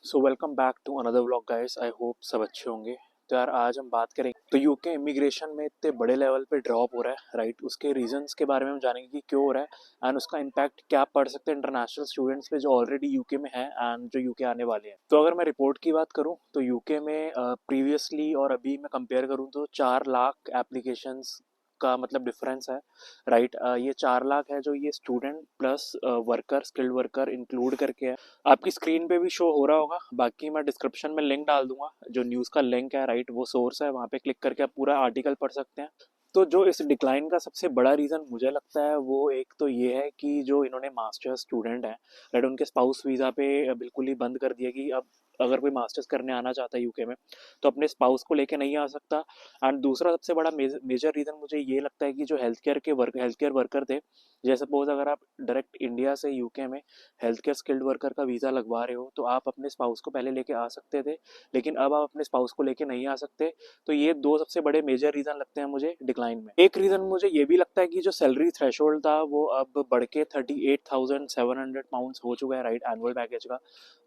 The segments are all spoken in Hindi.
So welcome back to another vlog guys. I hope सब अच्छे होंगे। तो यार आज हम बात करेंगे तो यूके इमिग्रेशन में इतने बड़े लेवल पे ड्रॉप हो रहा है, राइट। उसके रीजंस के बारे में हम जानेंगे कि क्यों हो रहा है एंड उसका इम्पैक्ट क्या पड़ सकता है इंटरनेशनल स्टूडेंट्स पे जो ऑलरेडी यूके में है एंड जो यूके आने वाले हैं। तो अगर मैं रिपोर्ट की बात करूँ तो यूके में प्रीवियसली और अभी मैं कंपेयर करूँ तो 4 लाख एप्लीकेशंस का मतलब डिफरेंस है, राइट। ये 4 लाख है जो ये student plus worker, skilled worker include करके है। आपकी स्क्रीन पे भी शो हो रहा होगा, बाकी मैं डिस्क्रिप्शन में लिंक डाल दूंगा। जो न्यूज़ का लिंक है, राइट, वो सोर्स है, वहाँ पे क्लिक करके आप पूरा आर्टिकल पढ़ सकते हैं। तो जो इस डिक्लाइन का सबसे बड़ा रीज़न मुझे लगता है वो एक तो ये है कि जो इन्होंने मास्टर्स स्टूडेंट हैं, राइट, उनके स्पाउस वीज़ा पे बिल्कुल ही बंद कर दिया कि अब अगर कोई मास्टर्स करने आना चाहता है यूके में तो अपने स्पाउस को लेके नहीं आ सकता। एंड दूसरा सबसे बड़ा मेजर रीज़न मुझे ये लगता है कि जो हेल्थ केयर वर्कर थे, जैसे सपोज अगर आप डायरेक्ट इंडिया से यूके में हेल्थ केयर स्किल्ड वर्कर का वीज़ा लगवा रहे हो तो आप अपने स्पाउस को पहले लेके आ सकते थे, लेकिन अब आप अपने स्पाउस को लेके नहीं आ सकते। तो ये दो सबसे बड़े मेजर रीज़न लगते हैं मुझे डिक्लाइन में। एक रीज़न मुझे ये भी लगता है कि जो सैलरी थ्रेशोल्ड था वो अब बढ़ के 38,700 हो चुका है, राइट, एनुअल पैकेज का।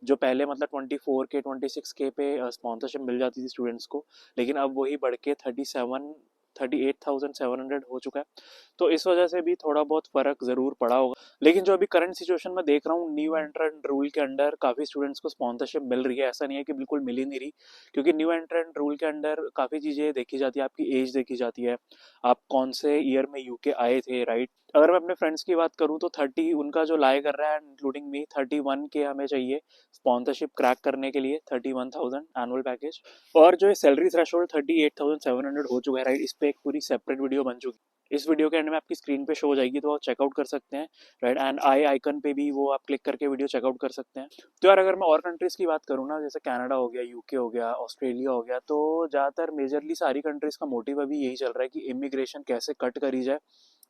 जो पहले मतलब 24 के 26 के पे स्पॉन्सरशिप मिल जाती थी स्टूडेंट्स को, लेकिन अब वही बढ़ के 38,700 हो चुका है। तो इस वजह से भी थोड़ा बहुत फ़र्क ज़रूर पड़ा होगा। लेकिन जो अभी करंट सिचुएशन में देख रहा हूँ, न्यू एंट्रेंट रूल के अंडर काफ़ी स्टूडेंट्स को स्पॉन्सरशिप मिल रही है। ऐसा नहीं है कि बिल्कुल मिल ही नहीं रही, क्योंकि न्यू एंट्रेंट रूल के अंडर काफ़ी चीज़ें देखी जाती है। आपकी एज देखी जाती है, आप कौन से ईयर में यूके आए थे, राइट। अगर मैं अपने फ्रेंड्स की बात करूँ तो 30 उनका जो लाई कर रहा है, इंक्लूडिंग मी, 31 के हमें चाहिए स्पॉन्सरशिप क्रैक करने के लिए, 31,000 एनुअल पैकेज। और जो सैलरी थ्रेशोल्ड 38,700 हो चुका है, राइट, इस पर एक पूरी सेपरेट वीडियो बन चुकी है। इस वीडियो के एंड में आपकी स्क्रीन पे शो हो जाएगी, तो आप चेकआउट कर सकते हैं, राइट। एंड आई आइकन पे भी वो आप क्लिक करके वीडियो चेकआउट कर सकते हैं। तो यार अगर मैं और कंट्रीज़ की बात करूँ ना, जैसे कनाडा हो गया, यूके हो गया, ऑस्ट्रेलिया हो गया, तो ज़्यादातर मेजरली सारी कंट्रीज़ का मोटिव अभी यही चल रहा है कि इमिग्रेशन कैसे कट करी जाए।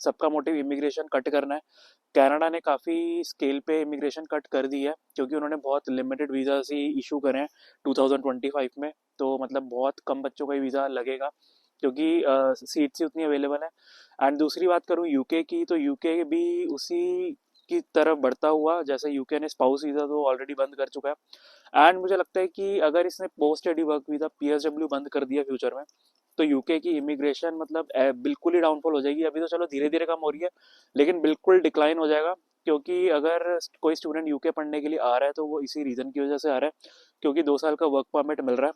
सबका मोटिव इमिग्रेशन कट करना है। कनाडा ने काफ़ी स्केल पे इमिग्रेशन कट कर दी है, क्योंकि उन्होंने बहुत लिमिटेड वीज़ास ही इशू करे हैं 2025 में। तो मतलब बहुत कम बच्चों का ही वीज़ा लगेगा, क्योंकि सीट्स ही उतनी अवेलेबल है। एंड दूसरी बात करूँ यूके की, तो यूके भी उसी की तरफ बढ़ता हुआ, जैसे यूके ने स्पाउस वीज़ा तो ऑलरेडी बंद कर चुका है। एंड मुझे लगता है कि अगर इसने post study work visa PSW बंद कर दिया फ्यूचर में, तो यूके की इमिग्रेशन मतलब बिल्कुल ही डाउनफॉल हो जाएगी। अभी तो चलो धीरे धीरे कम हो रही है, लेकिन बिल्कुल डिक्लाइन हो जाएगा। क्योंकि अगर कोई स्टूडेंट यूके पढ़ने के लिए आ रहा है तो वो इसी रीज़न की वजह से आ रहा है, क्योंकि 2 साल का वर्क परमिट मिल रहा है।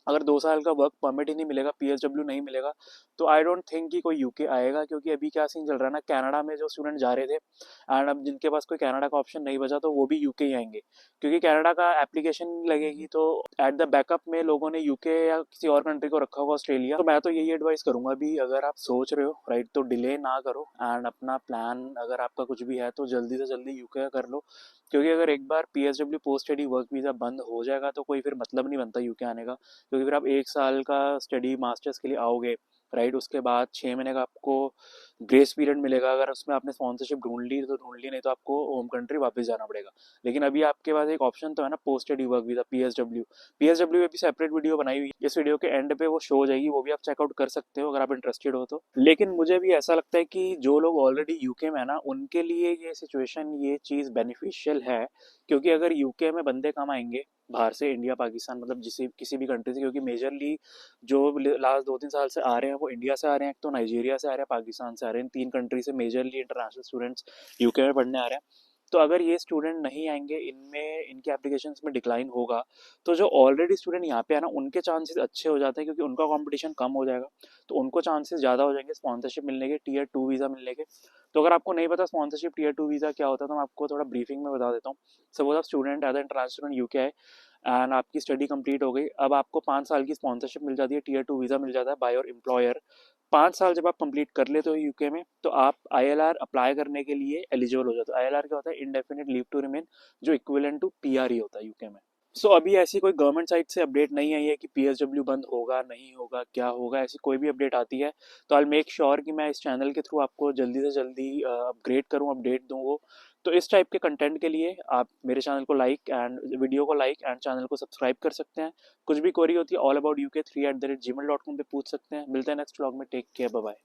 अगर 2 साल का वर्क परमिट ही नहीं मिलेगा, पीएसडब्ल्यू नहीं मिलेगा, तो आई डोंट थिंक कि कोई यूके आएगा। क्योंकि अभी क्या सीन चल रहा है ना, कनाडा में जो स्टूडेंट जा रहे थे एंड अब जिनके पास कोई कनाडा का ऑप्शन नहीं बचा तो वो भी यूके ही आएंगे, क्योंकि कनाडा का एप्लीकेशन लगेगी। तो एट द बैकअप में लोगों ने यूके या किसी और कंट्री को रखा होगा, ऑस्ट्रेलिया। तो मैं तो यही एडवाइस करूंगा अभी, अगर आप सोच रहे हो, राइट, तो डिले ना करो एंड अपना प्लान अगर आपका कुछ भी है तो जल्दी से जल्दी यूके का कर लो। क्योंकि अगर एक बार PSW post study work visa बंद हो जाएगा तो कोई फिर मतलब नहीं बनता यूके आने का। क्योंकि फिर आप 1 साल का स्टडी मास्टर्स के लिए आओगे, राइट, उसके बाद 6 महीने का आपको ग्रेस पीरियड मिलेगा। अगर उसमें आपने स्पॉन्सरशिप ढूंढ ली तो ढूंढ ली, नहीं तो आपको होम कंट्री वापस जाना पड़ेगा। लेकिन अभी आपके पास एक ऑप्शन तो है ना, post study work visa PSW. PSW में भी सेपरेट वीडियो बनाई हुई है, इस वीडियो के एंड पे वो शो हो जाएगी, वो भी आप चेकआउट कर सकते हो अगर आप इंटरेस्टेड हो तो। लेकिन मुझे भी ऐसा लगता है कि जो लोग ऑलरेडी यूके में है ना, उनके लिए ये सिचुएशन, ये चीज़ बेनिफिशियल है। क्योंकि अगर यूके में बंदे कम आएंगे बाहर से, इंडिया पाकिस्तान मतलब किसी भी कंट्री से, क्योंकि मेजरली जो लास्ट 2-3 साल से आ रहे हैं वो इंडिया से आ रहे हैं, एक तो नाइजीरिया से आ रहे हैं, पाकिस्तान से आ रहे हैं। इन 3 कंट्री से मेजरली इंटरनेशनल स्टूडेंट्स यूके में पढ़ने आ रहे हैं। तो अगर ये स्टूडेंट नहीं आएंगे, इनमें इनके एप्लीकेशंस में डिक्लाइन होगा, तो जो ऑलरेडी स्टूडेंट यहाँ पे है ना, उनके चांसेस अच्छे हो जाते हैं, क्योंकि उनका कंपटीशन कम हो जाएगा। तो उनको चांसेस ज़्यादा हो जाएंगे स्पॉन्सरशिप मिलने के, टीयर 2 वीज़ा मिलने के। तो अगर आपको नहीं पता स्पॉन्सरशिप टीयर 2 वीज़ा क्या होता है, तो मैं आपको थोड़ा ब्रीफिंग में बता देता हूँ। सपोज आप student as international student UK आए एंड आपकी स्टडी कंप्लीट हो गई, अब आपको 5 साल की स्पॉन्सरशिप मिल जाती है, टीयर 2 वीज़ा मिल जाता है बाय योर एम्प्लॉयर। 5 साल जब आप कंप्लीट कर लेते हो यूके में, तो आप आईएलआर अप्लाई करने के लिए एलिजिबल हो जाते हो। आईएलआर क्या होता है? इंडेफिनिट लीव टू रिमेन, जो इक्विवेलेंट टू पीआर ही होता है यूके में। सो अभी ऐसी कोई गवर्नमेंट साइड से अपडेट नहीं आई है कि पीएसडब्ल्यू बंद होगा, नहीं होगा, क्या होगा। ऐसी कोई भी अपडेट आती है तो आई मेक श्योर कि मैं इस चैनल के थ्रू आपको जल्दी से जल्दी अपग्रेड करूँ, अपडेट दूँ वो। तो इस टाइप के कंटेंट के लिए आप मेरे चैनल को लाइक एंड वीडियो को लाइक एंड चैनल को सब्सक्राइब कर सकते हैं। कुछ भी क्वेरी होती है all about uk3@gmail.com पे पूछ सकते हैं। मिलते हैं नेक्स्ट व्लॉग में। Take care, bye bye.